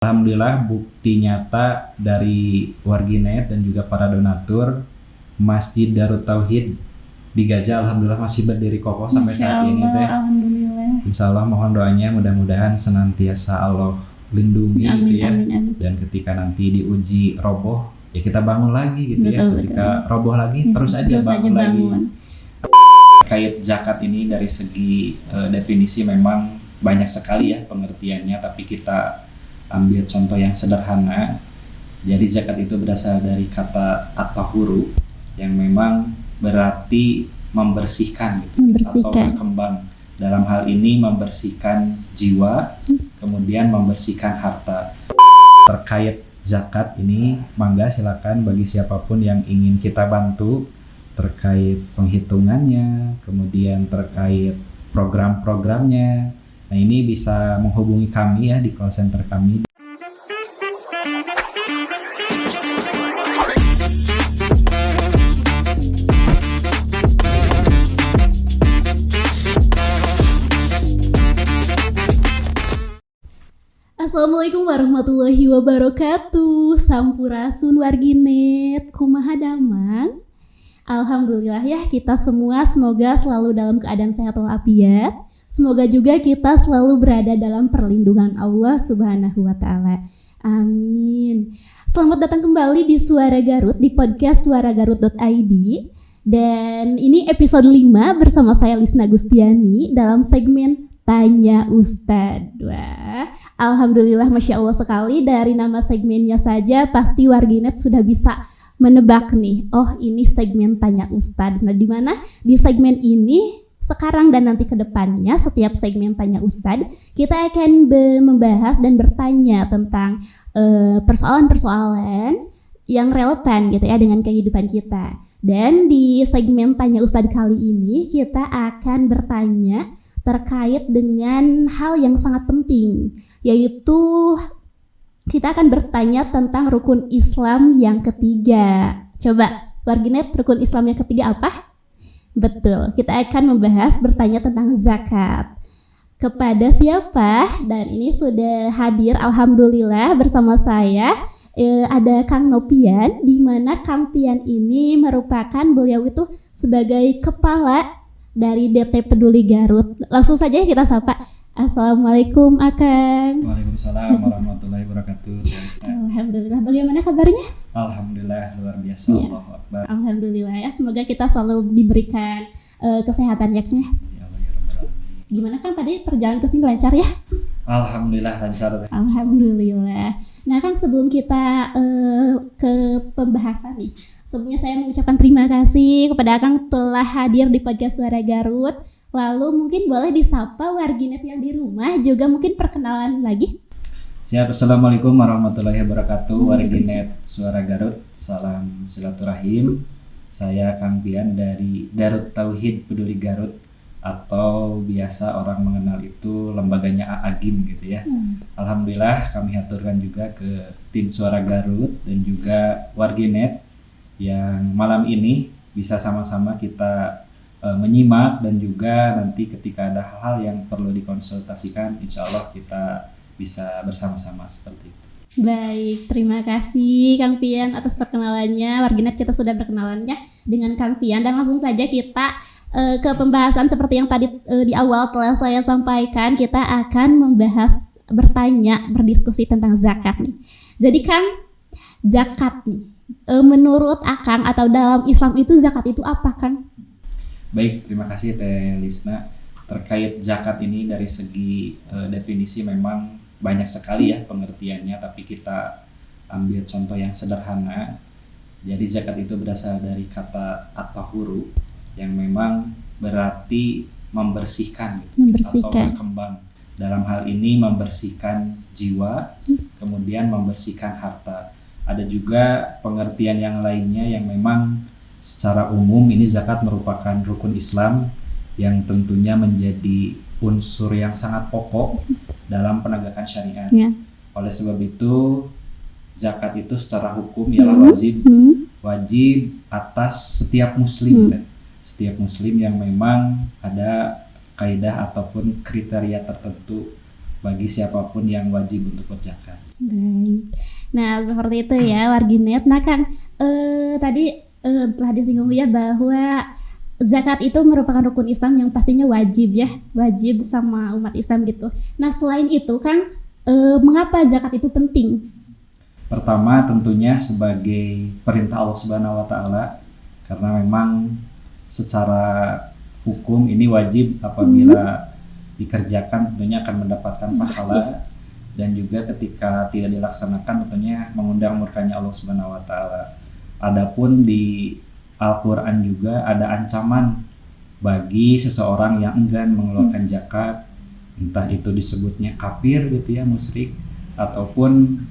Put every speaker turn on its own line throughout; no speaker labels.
Alhamdulillah bukti nyata dari Warginet dan juga para donatur, Masjid Darut Tauhid di Gajah alhamdulillah masih berdiri kokoh sampai saat ini teh.
Alhamdulillah.
Insya Allah mohon doanya mudah-mudahan senantiasa Allah lindungi gitu ya.
Amin.
Dan ketika nanti diuji roboh ya kita bangun lagi gitu
Betul,
ya. Ketika roboh lagi terus aja bangun lagi. Terkait zakat ini dari segi definisi memang banyak sekali ya pengertiannya, tapi kita ambil contoh yang sederhana. Jadi zakat itu berasal dari kata at-tahuru yang memang berarti membersihkan gitu, atau berkembang. Dalam hal ini membersihkan jiwa, kemudian membersihkan harta. Terkait zakat ini, mangga silakan bagi siapapun yang ingin kita bantu terkait penghitungannya, kemudian terkait program-programnya. Nah ini bisa menghubungi kami ya di call center kami.
Assalamualaikum warahmatullahi wabarakatuh. Sampurasun Warginet, kumaha damang? Alhamdulillah ya, kita semua semoga selalu dalam keadaan sehat walafiat. Semoga juga kita selalu berada dalam perlindungan Allah Subhanahu wa taala. Amin. Selamat datang kembali di Suara Garut, di podcast suaragarut.id. Dan ini episode 5 bersama saya Lisna Gustiani dalam segmen Tanya Ustadz. Wah, alhamdulillah, masya Allah sekali. Dari nama segmennya saja pasti Warginet sudah bisa menebak nih. Oh, ini segmen Tanya Ustadz. Nah, di mana di segmen ini sekarang dan nanti ke depannya setiap segmen Tanya Ustadz kita akan membahas dan bertanya tentang persoalan-persoalan yang relevan gitu ya dengan kehidupan kita. Dan di segmen Tanya Ustadz kali ini kita akan bertanya terkait dengan hal yang sangat penting, yaitu kita akan bertanya tentang rukun Islam yang ketiga. Coba Warginet, rukun Islam yang ketiga apa? Betul, kita akan membahas bertanya tentang zakat. Kepada siapa? Dan ini sudah hadir alhamdulillah bersama saya ada Kang Nopian, di mana Kang Pian ini merupakan beliau itu sebagai kepala dari DT Peduli Garut. Langsung saja kita sapa. Assalamualaikum Akang.
Waalaikumsalam warahmatullahi wabarakatuh.
Alhamdulillah, bagaimana kabarnya?
Alhamdulillah luar biasa ya. Allahu Akbar.
Alhamdulillah ya, semoga kita selalu diberikan kesehatan ya Kang. Gimana Kang tadi perjalanan ke sini lancar ya?
Alhamdulillah lancar.
Alhamdulillah. Nah Kang, sebelum kita ke pembahasan nih, sebelumnya saya mengucapkan terima kasih kepada Akang telah hadir di podcast Suara Garut. Lalu mungkin boleh disapa Warginet yang di rumah, juga mungkin perkenalan lagi.
Siap, Assalamualaikum warahmatullahi wabarakatuh. Warginet Suara Garut, salam silaturahim. Saya Kang Pian dari Darut Tauhid Peduli Garut, atau biasa orang mengenal itu lembaganya Aagim gitu ya. Alhamdulillah kami aturkan juga ke tim Suara Garut dan juga Warginet yang malam ini bisa sama-sama kita menyimak, dan juga nanti ketika ada hal-hal yang perlu dikonsultasikan insya Allah kita bisa bersama-sama seperti itu.
Baik, terima kasih Kang Pian atas perkenalannya. Warginet, kita sudah berkenalannya dengan Kang Pian, dan langsung saja kita ke pembahasan seperti yang tadi di awal telah saya sampaikan. Kita akan membahas, bertanya, berdiskusi tentang zakat nih. Jadi Kang, zakat nih, menurut Akang atau dalam Islam itu zakat itu apa Kang?
Baik, terima kasih Teh Lisna. Terkait zakat ini dari segi definisi memang banyak sekali ya pengertiannya, tapi kita ambil contoh yang sederhana. Jadi zakat itu berasal dari kata at-tahuru yang memang berarti membersihkan gitu, atau berkembang. Dalam hal ini membersihkan jiwa, kemudian membersihkan harta. Ada juga pengertian yang lainnya yang memang secara umum ini zakat merupakan rukun Islam yang tentunya menjadi unsur yang sangat pokok dalam penegakan syariat. Oleh sebab itu zakat itu secara hukum ialah wajib atas setiap muslim. Setiap muslim yang memang ada kaidah ataupun kriteria tertentu bagi siapapun yang wajib untuk berzakat.
Baik. Nah, seperti itu ya warginet. Nah, Kang, tadi telah disinggung ya bahwa zakat itu merupakan rukun Islam yang pastinya wajib ya, wajib sama umat Islam gitu. Nah, selain itu, Kang, mengapa zakat itu penting?
Pertama tentunya sebagai perintah Allah Subhanahu wa taala, karena memang secara hukum ini wajib apabila dikerjakan tentunya akan mendapatkan pahala, dan juga ketika tidak dilaksanakan tentunya mengundang murkanya Allah Subhanahu wa taala. Adapun di Al-Qur'an juga ada ancaman bagi seseorang yang enggan mengeluarkan zakat, entah itu disebutnya kafir gitu ya, musyrik, ataupun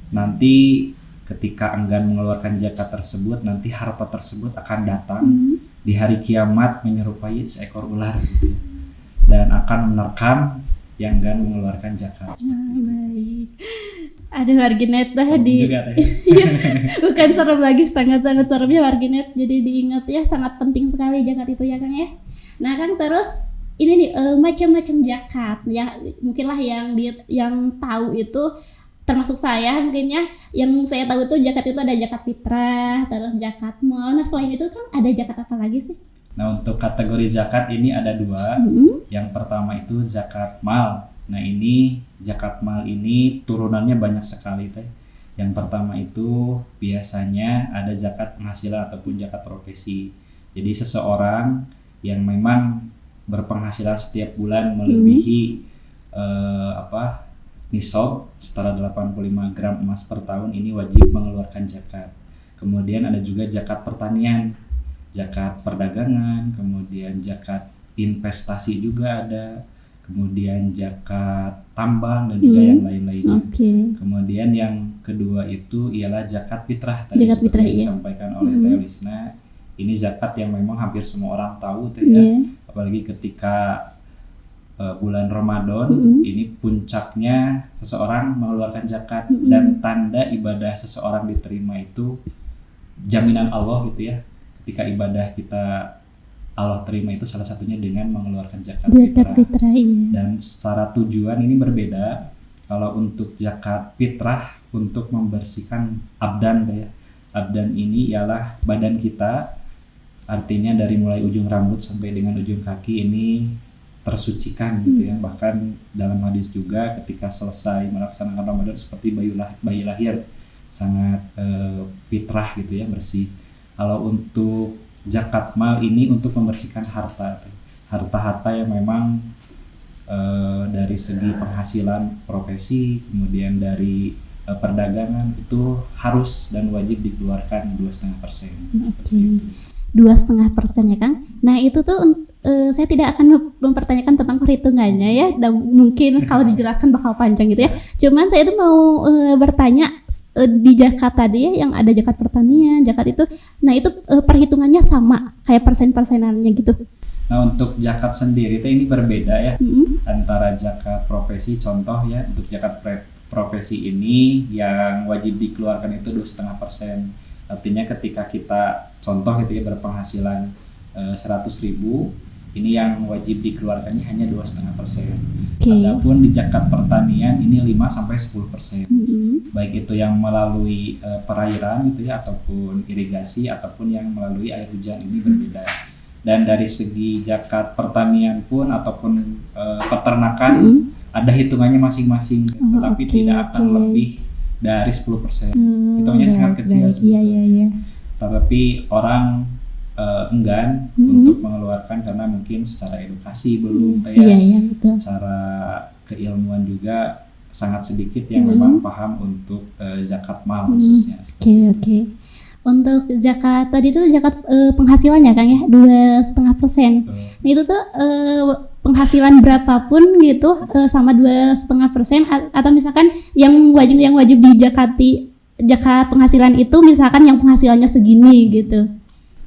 nanti ketika enggan mengeluarkan zakat tersebut, nanti harta tersebut akan datang di hari kiamat menyerupai seekor ular gitu ya, dan akan menerkam yang enggan mengeluarkan zakat.
Baik. Ada warginet
Juga tadi.
bukan serem lagi, sangat-sangat serem ya warginet. Jadi diingat ya, sangat penting sekali zakat itu ya Kang ya. Nah Kang, terus ini nih macam-macam zakat ya, mungkinlah yang tahu itu termasuk saya mungkin ya, yang saya tahu itu zakat itu ada zakat fitrah, terus zakat mal. Nah selain itu kan ada zakat apa lagi sih?
Nah untuk kategori zakat ini ada dua. Yang pertama itu zakat mal. Nah ini zakat mal ini turunannya banyak sekali teh. Yang pertama itu biasanya ada zakat penghasilan ataupun zakat profesi. Jadi seseorang yang memang berpenghasilan setiap bulan melebihi nisab setara 85 gram emas per tahun, ini wajib mengeluarkan zakat. Kemudian ada juga zakat pertanian, zakat perdagangan, kemudian zakat investasi juga ada, kemudian zakat tambang dan juga yang lain-lainnya. Kemudian yang kedua itu ialah zakat fitrah, tadi
zakat fitrah,
disampaikan oleh Teh Lisna. Ini zakat yang memang hampir semua orang tahu Teh ya, apalagi ketika bulan Ramadan, ini puncaknya seseorang mengeluarkan zakat, dan tanda ibadah seseorang diterima itu jaminan Allah gitu ya. Ketika ibadah kita Allah terima itu salah satunya dengan mengeluarkan zakat fitrah. Dan secara tujuan ini berbeda. Kalau untuk zakat fitrah untuk membersihkan abdan ya. Abdan ini ialah badan kita, artinya dari mulai ujung rambut sampai dengan ujung kaki ini tersucikan gitu ya. Bahkan dalam hadis juga ketika selesai melaksanakan Ramadan seperti bayi lahir, sangat fitrah gitu ya, bersih. Kalau untuk zakat mal ini untuk membersihkan harta yang memang dari segi penghasilan profesi, kemudian dari perdagangan itu harus dan wajib dikeluarkan 2,5%.
2,5% ya Kang. Nah itu tuh saya tidak akan mempertanyakan tentang perhitungannya ya, dan mungkin kalau dijelaskan bakal panjang gitu ya. Cuman saya tuh mau bertanya di zakat tadi ya, yang ada zakat pertanian, zakat itu, nah itu perhitungannya sama kayak persen-persenannya gitu.
Nah untuk zakat sendiri itu ini berbeda ya, antara zakat profesi. Contoh ya, untuk zakat profesi ini yang wajib dikeluarkan itu 2,5%. Artinya ketika kita contoh gitu ya, berpenghasilan 100.000, ini yang wajib dikeluarkannya hanya 2,5%. Adapun di zakat pertanian ini 5-10%. Baik itu yang melalui perairan gitu ya, ataupun irigasi, ataupun yang melalui air hujan, ini berbeda. Dan dari segi zakat pertanian pun ataupun peternakan ada hitungannya masing-masing, tetapi tidak akan lebih dari 10%. Hitungannya sangat kecil sebetulnya. Tapi orang enggan untuk mengeluarkan karena mungkin secara edukasi belum secara keilmuan juga sangat sedikit yang memang paham untuk zakat mal khususnya.
Untuk zakat tadi itu zakat penghasilannya Kang ya, 2,5%. Nah itu tuh penghasilan berapapun gitu sama 2,5%, atau misalkan yang wajib dizakati zakat penghasilan itu misalkan yang penghasilannya segini gitu.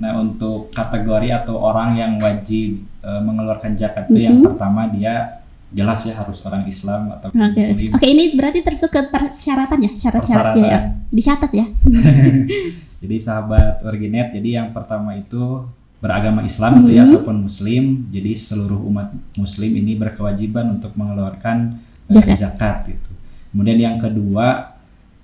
Nah untuk kategori atau orang yang wajib mengeluarkan zakat itu yang pertama dia jelas ya harus orang Islam atau Muslim.
Ini berarti termasuk ke persyaratan ya, syarat-syarat ya, dicatat ya.
Jadi sahabat Warginet, jadi yang pertama itu beragama Islam itu ya, ataupun Muslim. Jadi seluruh umat Muslim ini berkewajiban untuk mengeluarkan zakat gitu. Kemudian yang kedua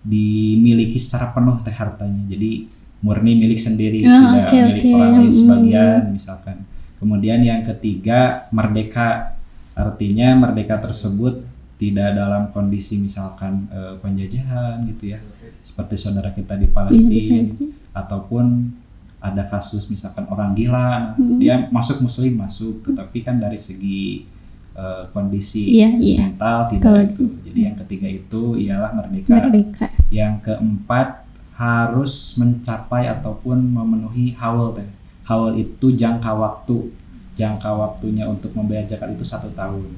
dimiliki secara penuh teh hartanya. Jadi murni milik sendiri, tidak milik orang lain sebagian misalkan. Kemudian yang ketiga merdeka. Artinya merdeka tersebut tidak dalam kondisi misalkan penjajahan gitu ya. Seperti saudara kita di Palestina ataupun ada kasus misalkan orang gila, dia masuk muslim masuk, tetapi kan dari segi kondisi mental tidak itu. Jadi yang ketiga itu ialah merdeka. Yang keempat harus mencapai ataupun memenuhi haul. Haul itu jangka waktunya untuk membayar zakat itu 1 tahun.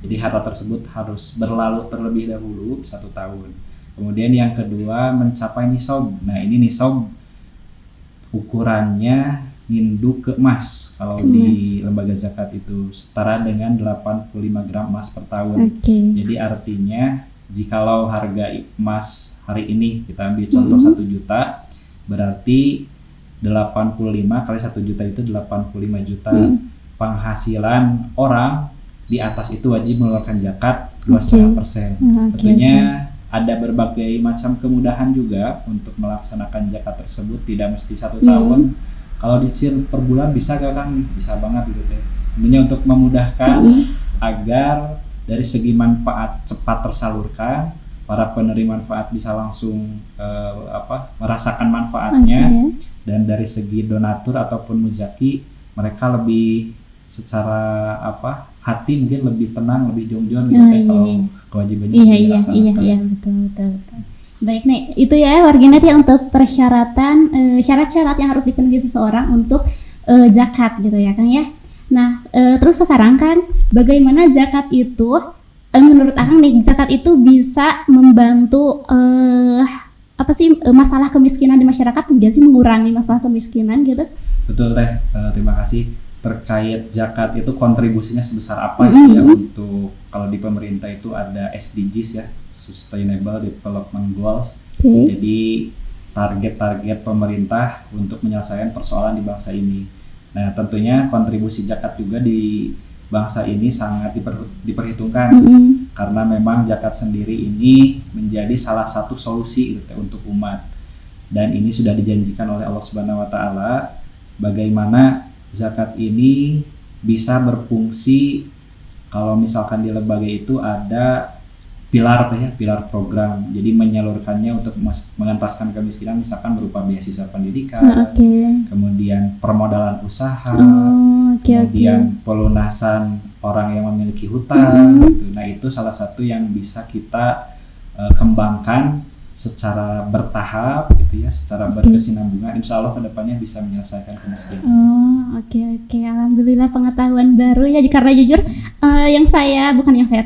Jadi harta tersebut harus berlalu terlebih dahulu 1 tahun. Kemudian yang kedua mencapai nisab. Nah ini nisab ukurannya ngindu ke emas. Kalau di lembaga zakat itu setara dengan 85 gram emas per tahun. Jadi artinya jikalau harga emas hari ini kita ambil contoh 1 juta, berarti 85 kali 1 juta itu 85 juta. Penghasilan orang di atas itu wajib mengeluarkan zakat 2,5%. Tentunya ada berbagai macam kemudahan juga untuk melaksanakan zakat tersebut, tidak mesti 1 tahun. Kalau dicicil per bulan bisa gak Kang nih? Bisa banget gitu teh. Tentunya untuk memudahkan agar dari segi manfaat cepat tersalurkan, para penerima manfaat bisa langsung merasakan manfaatnya, dan dari segi donatur ataupun muzaki mereka lebih secara hati mungkin lebih tenang, lebih jongjon gitu kalau kewajibannya sudah dilaksanakan.
Iya, betul. Baik nih, itu ya warganet ya untuk persyaratan syarat-syarat yang harus dipenuhi seseorang untuk zakat gitu ya Kang ya. Nah, terus sekarang kan bagaimana zakat itu menurut Akang nih, zakat itu bisa membantu masalah kemiskinan di masyarakat, enggak sih, mengurangi masalah kemiskinan gitu?
Betul teh, terima kasih. Terkait zakat itu kontribusinya sebesar apa ya untuk, kalau di pemerintah itu ada SDGs ya, Sustainable Development Goals. Jadi target-target pemerintah untuk menyelesaikan persoalan di bangsa ini. Nah tentunya kontribusi zakat juga di bangsa ini sangat diperhitungkan, karena memang zakat sendiri ini menjadi salah satu solusi gitu, untuk umat, dan ini sudah dijanjikan oleh Allah Subhanahu Wa Taala bagaimana zakat ini bisa berfungsi. Kalau misalkan di lembaga itu ada pilar program, jadi menyalurkannya untuk mengentaskan kemiskinan, misalkan berupa beasiswa pendidikan, kemudian permodalan usaha, kemudian pelunasan orang yang memiliki hutang gitu. Nah itu salah satu yang bisa kita kembangkan secara bertahap gitu ya, secara berkesinambungan. Insya Allah kedepannya bisa menyelesaikan kemiskinan. Alhamdulillah, pengetahuan baru ya, karena jujur yang saya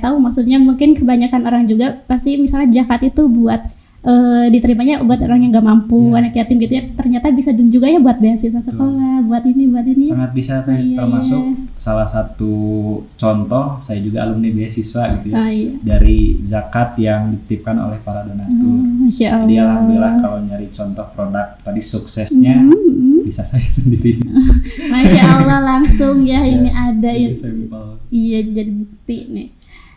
tahu, maksudnya mungkin kebanyakan orang juga pasti misalnya zakat itu buat diterimanya buat orang yang gak mampu, anak yatim gitu ya, ternyata bisa juga ya buat beasiswa sekolah, buat ini sangat bisa termasuk salah satu contoh, saya juga alumni beasiswa gitu ya, dari zakat yang dititipkan oleh para donatur. Masya Allah. Jadi alhamdulillah kalau nyari contoh produk tadi suksesnya bisa saya sendiri. Masya Allah, langsung ya ini ada ya, jadi bukti nih.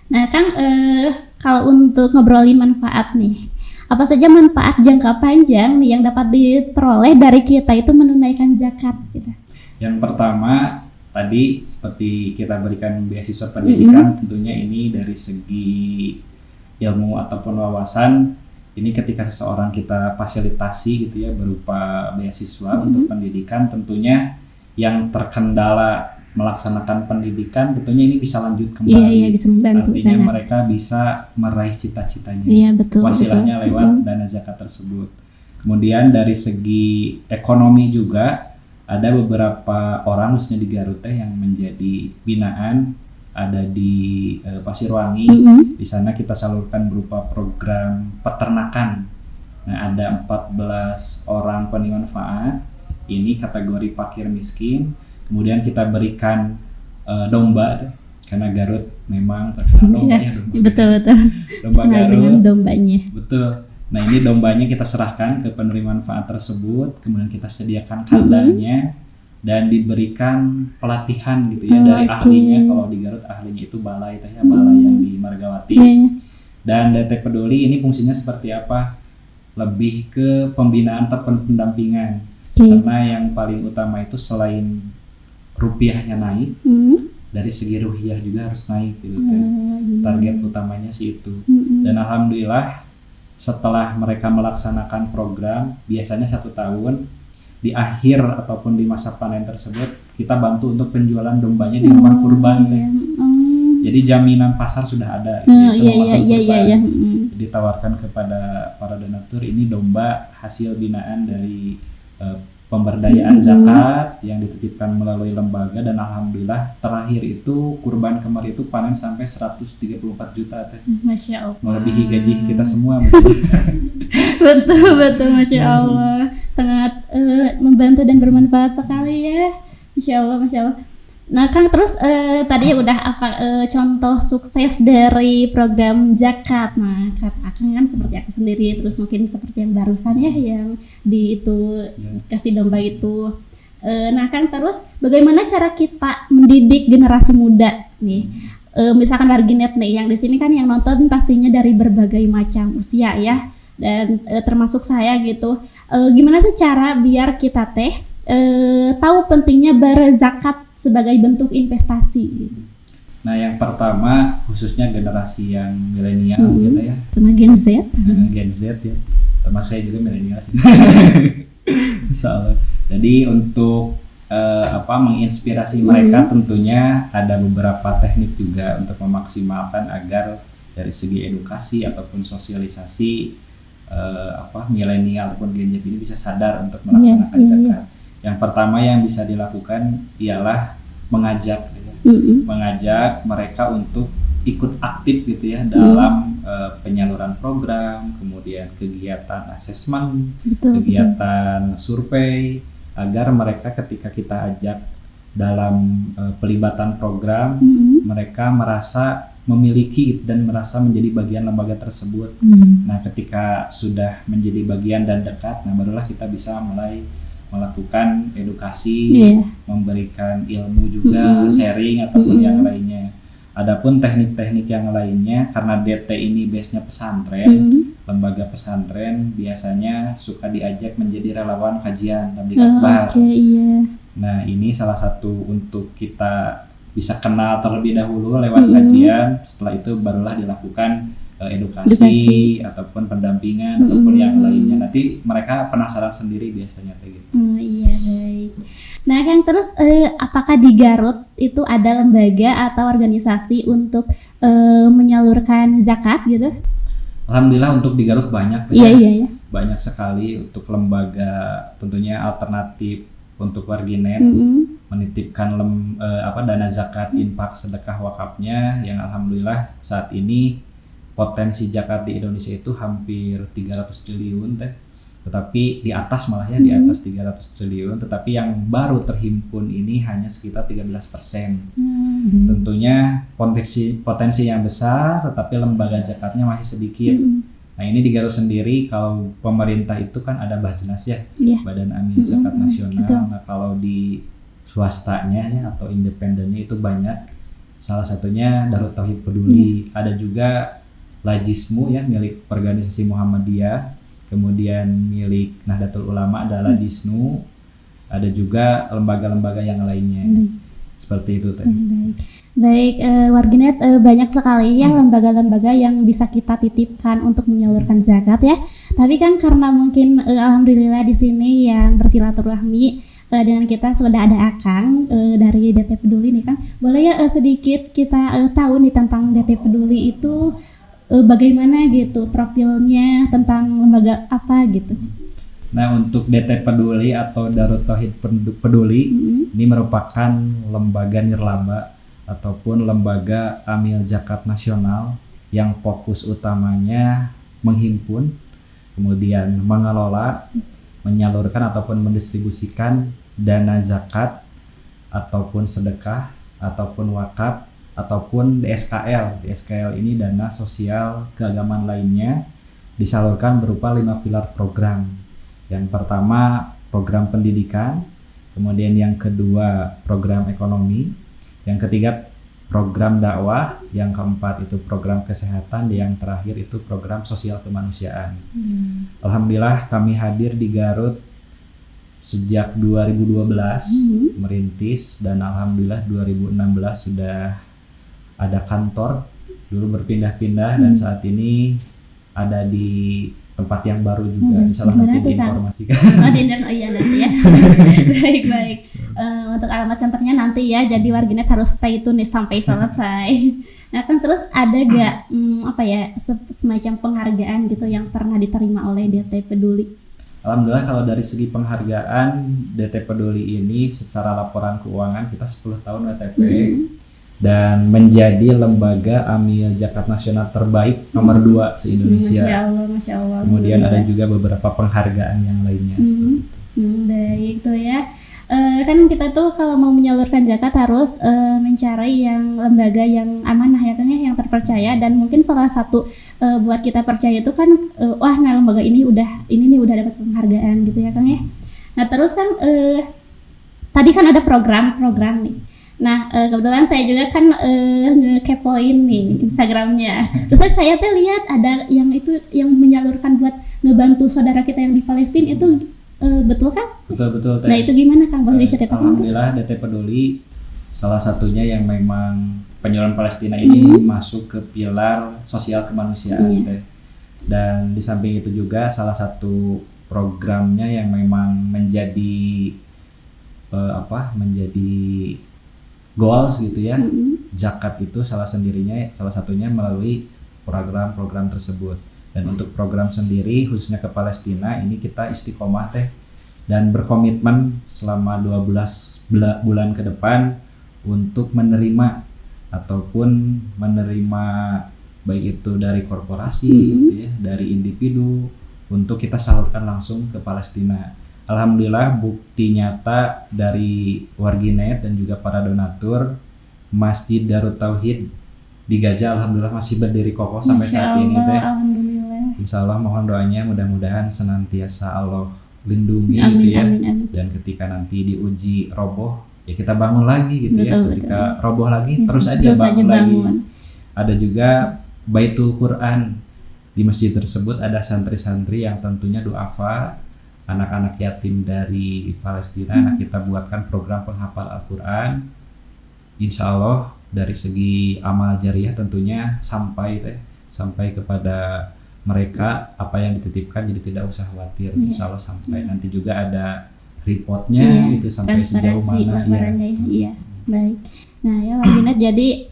Nah Kang, kalau untuk ngobrolin manfaat nih, apa saja manfaat jangka panjang nih yang dapat diperoleh dari kita itu menunaikan zakat gitu? Yang pertama tadi seperti kita berikan beasiswa pendidikan, tentunya ini dari segi ilmu ataupun wawasan. Ini ketika seseorang kita fasilitasi gitu ya berupa beasiswa untuk pendidikan, tentunya yang terkendala melaksanakan pendidikan tentunya ini bisa lanjut kembali. Bisa membantu. Artinya sangat. Mereka bisa meraih cita-citanya. Wasilahnya lewat dana zakat tersebut. Kemudian dari segi ekonomi juga ada beberapa orang khususnya di Garut yang menjadi binaan, ada di Pasirwangi. Di sana kita salurkan berupa program peternakan. Nah, ada 14 orang penerima manfaat. Ini kategori fakir miskin. Kemudian kita berikan domba, karena Garut memang terkenal domba. Betul. Domba Garut. Dengan dombanya. Betul. Nah ini dombanya kita serahkan ke penerima manfaat tersebut, kemudian kita sediakan kandangnya, dan diberikan pelatihan gitu ya dari
Oke.
ahlinya. Kalau di Garut ahlinya itu balai teh ya, balai yang di Margawati.
Iya, iya.
Dan DT Peduli ini fungsinya seperti apa? Lebih ke pembinaan atau pendampingan.
Oke.
Karena yang paling utama itu selain rupiahnya naik, dari segi ruhiyah juga harus naik gitu teh. Target utamanya sih itu. Dan alhamdulillah setelah mereka melaksanakan program, biasanya 1 tahun, di akhir ataupun di masa panen tersebut kita bantu untuk penjualan dombanya di hewan kurban teh. Jadi jaminan pasar sudah ada gitu, itu hewan kurban. Ditawarkan kepada para donatur, ini domba hasil binaan dari pemberdayaan zakat yang dititipkan melalui lembaga, dan alhamdulillah terakhir itu kurban kemarin itu panen sampai 134 juta teh.
Masya Allah.
Melebihi gaji kita semua.
Betul, Masya Allah. Sangat membantu dan bermanfaat sekali ya. Masya Allah. Nah Kang, terus tadi udah apa contoh sukses dari program zakat. Nah Kang kan seperti aku sendiri, terus mungkin seperti yang barusan ya yang di itu kasih domba itu. Nah Kang, terus bagaimana cara kita mendidik generasi muda nih? Misalkan Warginet nih yang di sini kan yang nonton pastinya dari berbagai macam usia ya, dan termasuk saya gitu. Gimana sih cara biar kita tahu pentingnya berzakat sebagai bentuk investasi gitu.
Nah, yang pertama khususnya generasi yang milenial gitu ya.
Sama Gen Z.
Gen Z ya. Termasuk saya juga milenial sih. Insyaallah. Jadi untuk menginspirasi mereka tentunya ada beberapa teknik juga untuk memaksimalkan agar dari segi edukasi ataupun sosialisasi milenial ataupun Gen Z ini bisa sadar untuk melaksanakan zakat. Yang pertama yang bisa dilakukan ialah mengajak mereka untuk ikut aktif gitu ya dalam penyaluran program, kemudian kegiatan asesmen, kegiatan survei, agar mereka ketika kita ajak dalam pelibatan program, mereka merasa memiliki dan merasa menjadi bagian lembaga tersebut. Nah, ketika sudah menjadi bagian dan dekat, nah barulah kita bisa mulai melakukan edukasi, memberikan ilmu juga, sharing ataupun yang lainnya. Adapun teknik-teknik yang lainnya, karena DT ini base-nya pesantren, lembaga pesantren biasanya suka diajak menjadi relawan kajian tabligh akbar. Nah, ini salah satu untuk kita bisa kenal terlebih dahulu lewat kajian. Setelah itu barulah dilakukan edukasi ataupun pendampingan ataupun yang lainnya. Nanti mereka penasaran sendiri biasanya kayak gitu.
Iya, baik. Nah Kang, terus apakah di Garut itu ada lembaga atau organisasi untuk menyalurkan zakat gitu?
Alhamdulillah untuk di Garut banyak.
Iya.
Banyak sekali untuk lembaga tentunya alternatif untuk Warginet menitipkan dana zakat, infak, sedekah, wakafnya yang alhamdulillah saat ini potensi zakat di Indonesia itu hampir 300 triliun teh. Tetapi di atas malah ya, di atas 300 triliun, tetapi yang baru terhimpun ini hanya sekitar 13%. Tentunya potensi yang besar, tetapi lembaga zakatnya masih sedikit. Nah, ini di Garut sendiri kalau pemerintah itu kan ada Basnas ya, Badan Amin Zakat Nasional. Nah, kalau di swastanya ya atau independennya itu banyak. Salah satunya Darut Tauhid Peduli. Ada juga Lajismu ya, milik organisasi Muhammadiyah, kemudian milik Nahdlatul Ulama ada Lajisnu, ada juga lembaga-lembaga yang lainnya. Seperti itu tadi.
Baik, Warginet banyak sekali ya lembaga-lembaga yang bisa kita titipkan untuk menyalurkan zakat ya. Tapi kan karena mungkin alhamdulillah di sini yang bersilaturahmi dengan kita sudah ada Akang dari DT Peduli nih kan. Boleh ya sedikit kita tahu nih tentang DT Peduli itu bagaimana gitu profilnya, tentang lembaga apa gitu.
Nah, untuk DT Peduli atau Darut Tauhid Peduli ini merupakan lembaga nirlaba ataupun lembaga amil zakat nasional yang fokus utamanya menghimpun, kemudian mengelola, menyalurkan ataupun mendistribusikan dana zakat ataupun sedekah ataupun wakaf ataupun DSKL. DSKL ini dana sosial keagamaan lainnya disalurkan berupa 5 pilar program. Yang pertama program pendidikan, kemudian yang kedua program ekonomi, yang ketiga program dakwah, yang keempat itu program kesehatan, yang terakhir itu program sosial kemanusiaan. Alhamdulillah kami hadir di Garut sejak 2012 merintis, dan alhamdulillah 2016 sudah ada kantor, dulu berpindah-pindah dan saat ini ada di tempat yang baru juga. Insyaallah nanti diinformasikan.
Oh iya nanti ya. Baik. Untuk alamat kantornya nanti ya. Jadi warganet harus stay tune nih sampai selesai. Nah kan terus ada gak semacam penghargaan gitu yang pernah diterima oleh DT Peduli?
Alhamdulillah kalau dari segi penghargaan DT Peduli ini secara laporan keuangan kita 10 tahun WTP dan menjadi lembaga amil zakat nasional terbaik nomor 2 se-Indonesia.
Masya Allah.
Kemudian ada juga beberapa penghargaan yang lainnya seperti itu.
Baik tuh ya. Kan kita tuh kalau mau menyalurkan zakat harus mencari yang lembaga yang amanah ya kan ya, yang terpercaya, dan mungkin salah satu buat kita percaya itu kan lembaga ini udah dapat penghargaan gitu ya kan ya. Nah terus kan tadi kan ada program nih. Nah kebetulan saya juga kan ngekepoin nih Instagramnya. Terus saya tuh lihat ada yang menyalurkan buat ngebantu saudara kita yang di Palestina itu. Betul kan?
Betul.
Nah itu gimana Kang? Boleh diceritakan?
Alhamdulillah DT Peduli salah satunya yang memang penyaluran Palestina ini masuk ke pilar sosial kemanusiaan teh. Dan di samping itu juga salah satu programnya yang memang menjadi goals gitu ya. Zakat itu salah satunya melalui program-program tersebut. Dan untuk program sendiri khususnya ke Palestina ini kita istiqomah teh dan berkomitmen selama 12 bulan ke depan untuk menerima baik itu dari korporasi gitu ya, dari individu, untuk kita salurkan langsung ke Palestina. Alhamdulillah bukti nyata dari Warginet dan juga para donatur, Masjid Darut Tauhid di Gajah alhamdulillah masih berdiri kokoh sampai saat ini teh. Insya Allah mohon doanya mudah-mudahan senantiasa Allah lindungi gitu ya. Amin. Dan ketika nanti diuji roboh ya kita bangun lagi gitu. Ketika roboh lagi terus aja bangun lagi. Ada juga Baitul Quran di masjid tersebut, ada santri-santri yang tentunya duafa anak-anak yatim dari Palestina. Kita buatkan program penghafal Al-Quran. Insya Allah dari segi amal jariah tentunya sampai kepada mereka apa yang dititipkan, jadi tidak usah khawatir. Insya Allah sampai nanti juga ada reportnya itu sampai sejauh mana
ya. Baik. Nah ya Warginet jadi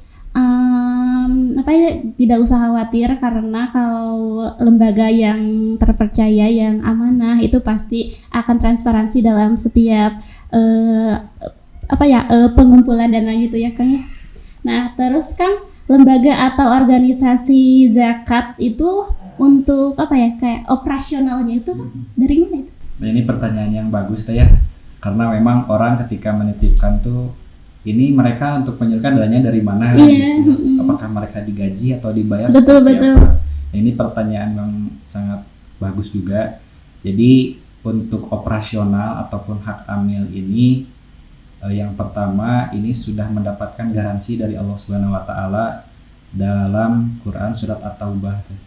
tidak usah khawatir, karena kalau lembaga yang terpercaya yang amanah itu pasti akan transparansi dalam setiap pengumpulan dana gitu ya Kang ya. Nah terus kan lembaga atau organisasi zakat itu untuk kayak operasionalnya itu dari mana itu?
Nah ini pertanyaan yang bagus ya, karena memang orang ketika menitipkan tuh ini mereka untuk menyalurkan dananya dari mana gitu. Apakah mereka digaji atau dibayar?
Betul.
Nah, ini pertanyaan yang sangat bagus juga. Jadi untuk operasional ataupun hak amil ini yang pertama ini sudah mendapatkan garansi dari Allah Subhanahu wa taala dalam Quran surat At-Taubah.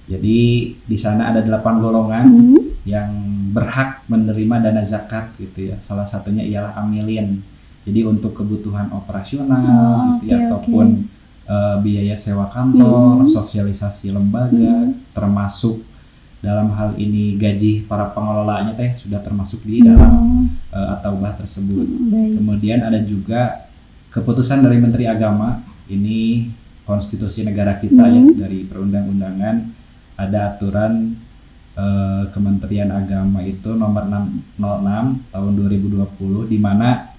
Jadi di sana ada 8 golongan yang berhak menerima dana zakat gitu ya. Salah satunya ialah amilin. Jadi untuk kebutuhan operasional ataupun biaya sewa kantor, sosialisasi lembaga, termasuk dalam hal ini gaji para pengelolanya sudah termasuk di dalam At-Taubah tersebut. Kemudian ada juga keputusan dari Menteri Agama, ini konstitusi negara kita ya, dari perundang-undangan ada aturan Kementerian Agama itu nomor 606 tahun 2020 di mana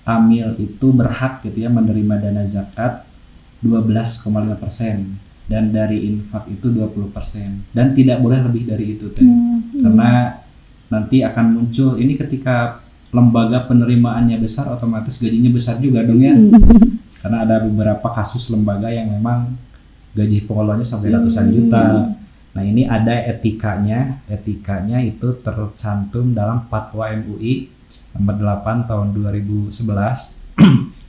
amil itu berhak gitu ya menerima dana zakat 12,5% dan dari infak itu 20% dan tidak boleh lebih dari itu karena nanti akan muncul ini ketika lembaga penerimaannya besar otomatis gajinya besar juga dong ya. Karena ada beberapa kasus lembaga yang memang gaji pengelolanya sampai ratusan juta. Nah ini ada etikanya itu tercantum dalam Fatwa MUI nomor 8 tahun 2011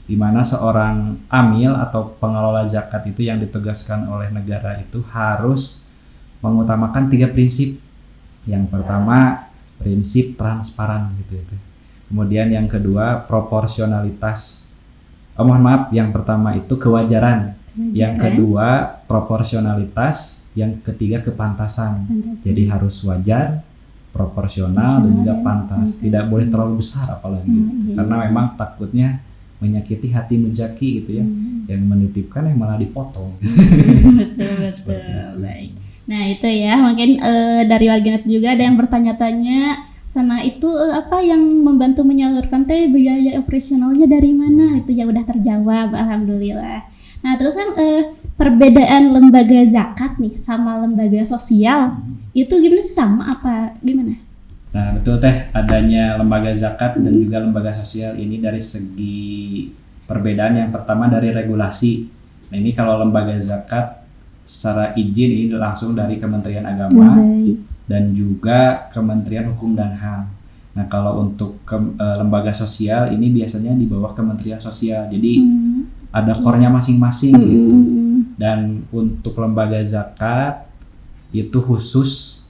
di mana seorang amil atau pengelola zakat itu yang ditugaskan oleh negara itu harus mengutamakan 3 prinsip. Yang pertama prinsip transparan gitu. Kemudian yang kedua proporsionalitas. Yang pertama itu kewajaran. Yang kedua proporsionalitas, yang ketiga kepantasan. Jadi harus wajar, proporsional dan juga pantas. Tidak boleh terlalu besar apalagi. Karena memang takutnya menyakiti hati mujaki gitu ya. Yang menitipkan yang malah dipotong.
Betul. Baik. Nah itu ya, mungkin dari warganet juga ada yang bertanya-tanya sana itu apa yang membantu menyalurkan biaya operasionalnya dari mana? Itu ya udah terjawab, alhamdulillah. Nah terus kan perbedaan lembaga zakat nih sama lembaga sosial itu gimana sih, sama apa gimana?
Nah betul Teh, adanya lembaga zakat dan juga lembaga sosial ini dari segi perbedaan yang pertama dari regulasi. Nah ini kalau lembaga zakat secara izin ini langsung dari Kementerian Agama dan juga Kementerian Hukum dan HAM. Nah kalau untuk lembaga sosial ini biasanya di bawah Kementerian Sosial, jadi ada core-nya masing-masing gitu. Dan untuk lembaga zakat itu khusus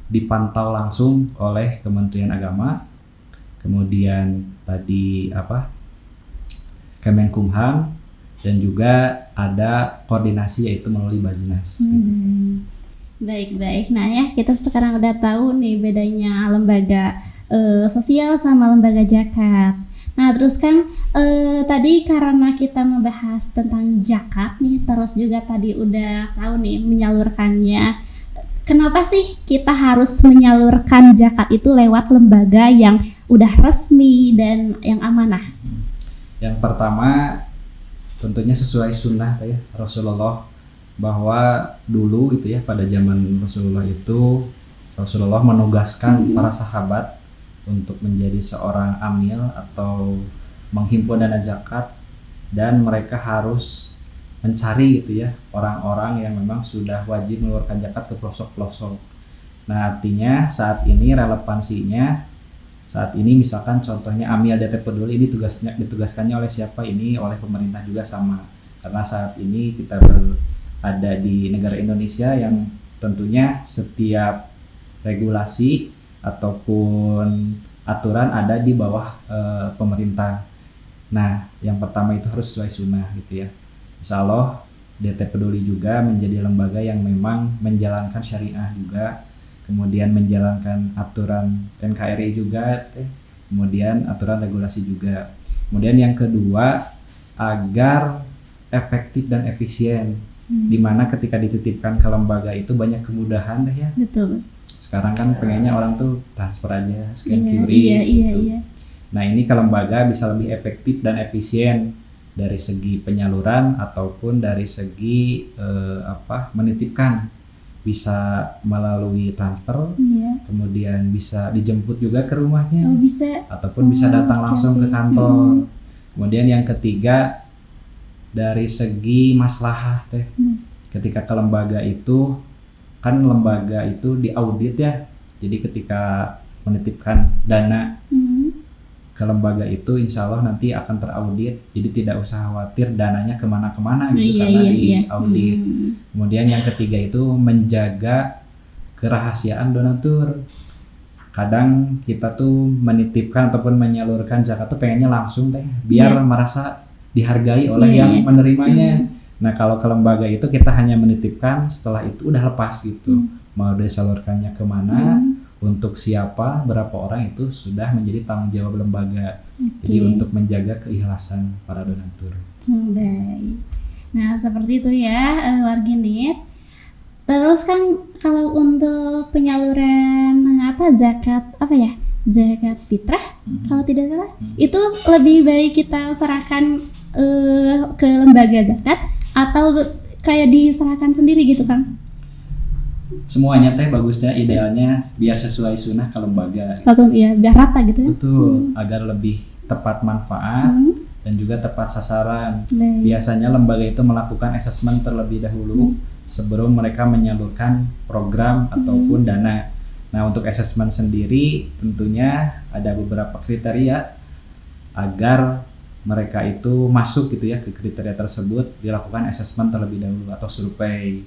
dipantau langsung oleh Kementerian Agama, kemudian tadi Kemenkumham, dan juga ada koordinasi yaitu melalui Baznas.
Baik. Nah ya, kita sekarang udah tahu nih bedanya lembaga sosial sama lembaga zakat. Nah terus kan tadi karena kita membahas tentang zakat nih, terus juga tadi udah tahu nih menyalurkannya. Kenapa sih kita harus menyalurkan zakat itu lewat lembaga yang udah resmi dan yang amanah?
Yang pertama tentunya sesuai sunnah ya Rasulullah, bahwa dulu itu ya pada zaman Rasulullah itu Rasulullah menugaskan para sahabat untuk menjadi seorang amil atau menghimpun dana zakat, dan mereka harus mencari gitu ya orang-orang yang memang sudah wajib mengeluarkan zakat ke pelosok-pelosok. Nah artinya saat ini relevansinya, saat ini misalkan contohnya amil DT Peduli ini ditugaskannya oleh siapa? Ini oleh pemerintah juga sama, karena saat ini kita ada di negara Indonesia yang tentunya setiap regulasi ataupun aturan ada di bawah pemerintah. Nah yang pertama itu harus sesuai sunnah gitu ya. Insya Allah DT Peduli juga menjadi lembaga yang memang menjalankan syariah juga, kemudian menjalankan aturan NKRI juga, kemudian aturan regulasi juga. Kemudian yang kedua, agar efektif dan efisien, dimana ketika dititipkan ke lembaga itu banyak kemudahan ya.
Betul.
Sekarang kan pengennya orang tuh transfer aja, scan QRIS
gitu.
Iya. Nah ini ke lembaga bisa lebih efektif dan efisien dari segi penyaluran ataupun dari segi menitipkan. Bisa melalui transfer, kemudian bisa dijemput juga ke rumahnya, ataupun bisa datang langsung ke kantor. Kemudian yang ketiga dari segi maslahah teh, ketika ke lembaga itu kan lembaga itu diaudit ya, jadi ketika menitipkan dana ke lembaga itu insya Allah nanti akan teraudit, jadi tidak usah khawatir dananya kemana-kemana gitu karena diaudit. Kemudian yang ketiga itu menjaga kerahasiaan donatur. Kadang kita tuh menitipkan ataupun menyalurkan zakat tuh pengennya langsung biar merasa dihargai oleh yang menerimanya. Nah kalau ke lembaga itu kita hanya menitipkan, setelah itu udah lepas gitu, mau disalurkannya kemana, untuk siapa, berapa orang itu sudah menjadi tanggung jawab lembaga. Jadi untuk menjaga keikhlasan para donatur.
Baik. Nah seperti itu ya warganet. Terus kan kalau untuk penyaluran zakat zakat fitrah kalau tidak salah itu lebih baik kita serahkan ke lembaga zakat atau kayak diserahkan sendiri gitu Kang?
Semuanya bagusnya idealnya biar sesuai sunnah ke lembaga.
Atau ya biar rata gitu ya.
Betul, agar lebih tepat manfaat dan juga tepat sasaran. Biasanya lembaga itu melakukan asesmen terlebih dahulu sebelum mereka menyalurkan program ataupun dana. Nah, untuk assessment sendiri tentunya ada beberapa kriteria agar mereka itu masuk gitu ya ke kriteria tersebut, dilakukan assessment terlebih dahulu atau survei,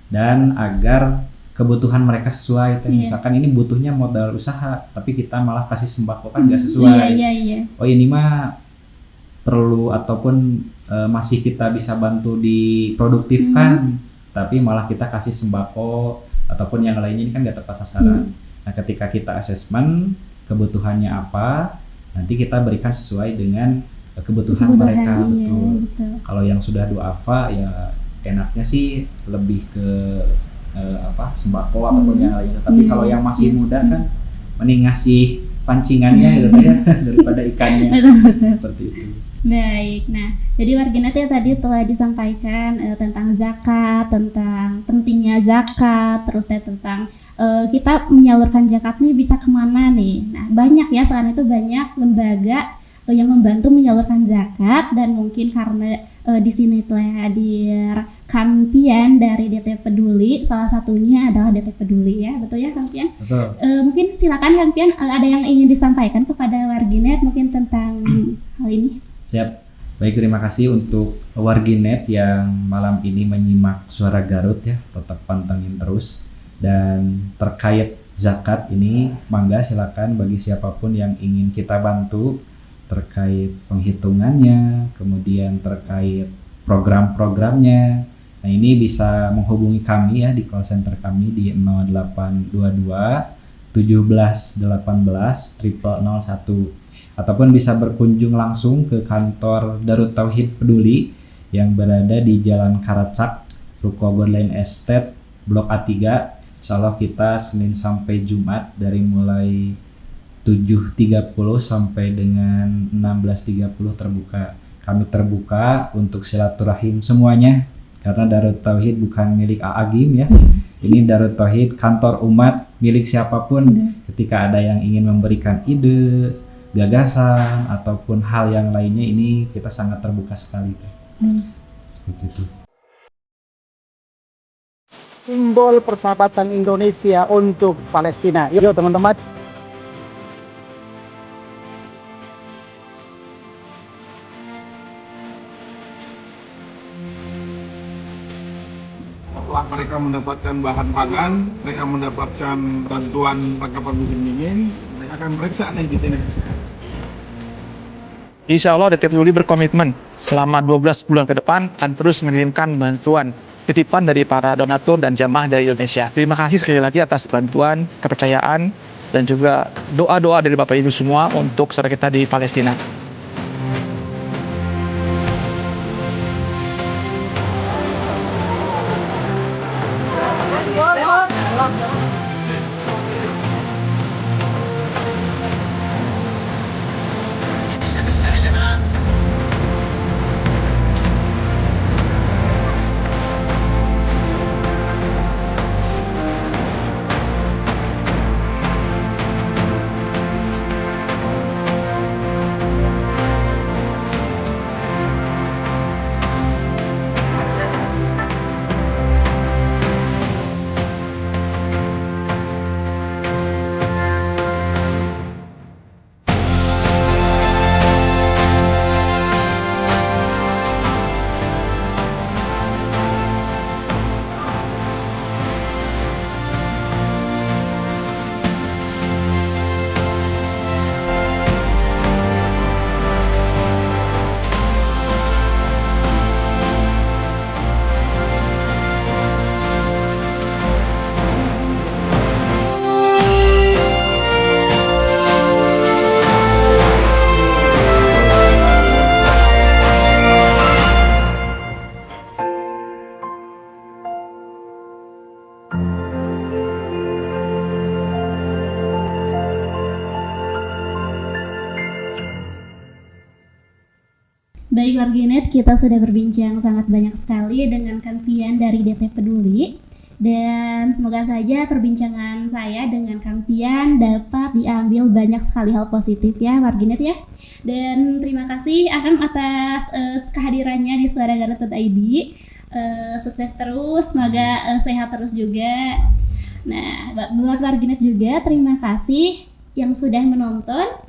dan agar kebutuhan mereka sesuai. Misalkan ini butuhnya modal usaha tapi kita malah kasih sembako kan nggak sesuai. Oh, ini mah perlu ataupun masih kita bisa bantu diproduktifkan, tapi malah kita kasih sembako ataupun yang lainnya, ini kan nggak tepat sasaran. Nah, ketika kita assessment kebutuhannya apa, nanti kita berikan sesuai dengan kebutuhan mereka. Betul. Kalau yang sudah duafa ya enaknya sih lebih ke sembako ataupun yang lainnya. Tapi kalau yang masih muda kan mending ngasih pancingannya gitu ya daripada ikannya. Seperti itu.
Baik, nah jadi warganet ya tadi telah disampaikan tentang zakat, tentang pentingnya zakat, terus tentang kita menyalurkan zakat nih bisa kemana nih. Nah banyak ya, sekarang itu banyak lembaga yang membantu menyalurkan zakat, dan mungkin karena di sini telah hadir Kampian dari DT Peduli, salah satunya adalah DT Peduli ya, betul ya Kampian?
Betul.
Mungkin silakan Kampian, ada yang ingin disampaikan kepada warganet mungkin tentang hal ini?
Siap. Baik, terima kasih untuk warganet yang malam ini menyimak Suara Garut ya, tetap pantengin terus. Dan terkait zakat ini, mangga silakan bagi siapapun yang ingin kita bantu terkait penghitungannya, kemudian terkait program-programnya. Nah, ini bisa menghubungi kami ya di call center kami di 0822 17 18 0001, ataupun bisa berkunjung langsung ke kantor Darut Tauhid Peduli yang berada di Jalan Karacak, Ruko Godline Estate, Blok A3. Insya Allah kita Senin sampai Jumat dari mulai 7.30 sampai dengan 16.30 terbuka. Kami terbuka untuk silaturahim semuanya, karena Darut Tauhid bukan milik Aagim ya. Ini Darut Tauhid kantor umat, milik siapapun. Ketika ada yang ingin memberikan ide, gagasan ataupun hal yang lainnya, ini kita sangat terbuka sekali. Seperti itu.
Simbol persahabatan Indonesia untuk Palestina. Yuk teman-teman.
Setelah mereka mendapatkan bahan pangan, mereka mendapatkan bantuan perlengkapan musim dingin, mereka akan periksa nih di sini.
Insya Allah DT Peduli berkomitmen selama 12 bulan ke depan akan terus mengirimkan bantuan titipan dari para donatur dan jamaah dari Indonesia. Terima kasih sekali lagi atas bantuan, kepercayaan, dan juga doa-doa dari Bapak Ibu semua untuk saudara kita di Palestina.
Baik warganet, kita sudah berbincang sangat banyak sekali dengan Kampian dari DT Peduli, dan semoga saja perbincangan saya dengan Kampian dapat diambil banyak sekali hal positif ya warganet ya. Dan terima kasih Akang atas kehadirannya di Suara Garut.id. Sukses terus, semoga sehat terus juga. Nah, buat warganet juga terima kasih yang sudah menonton.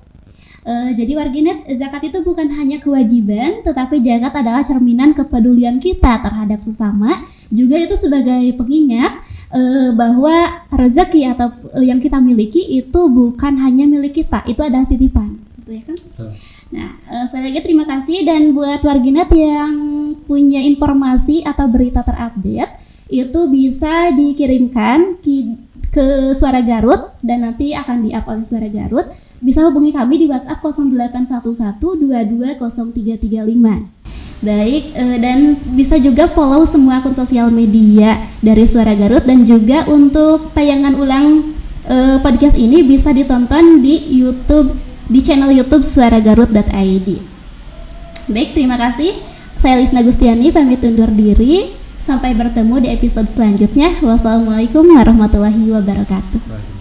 Jadi warganet, zakat itu bukan hanya kewajiban, tetapi zakat adalah cerminan kepedulian kita terhadap sesama. Juga itu sebagai pengingat bahwa rezeki atau yang kita miliki itu bukan hanya milik kita, itu adalah titipan, gitu ya kan?
Betul.
Nah, sekali lagi terima kasih, dan buat warganet yang punya informasi atau berita terupdate itu bisa dikirimkan ke Suara Garut dan nanti akan di-up oleh Suara Garut. Bisa hubungi kami di WhatsApp 0811220335. Baik, dan bisa juga follow semua akun sosial media dari Suara Garut, dan juga untuk tayangan ulang podcast ini bisa ditonton di YouTube, di channel YouTube suaragarut.id. Baik, terima kasih. Saya Lisna Gustiani pamit undur diri. Sampai bertemu di episode selanjutnya. Wassalamualaikum warahmatullahi wabarakatuh.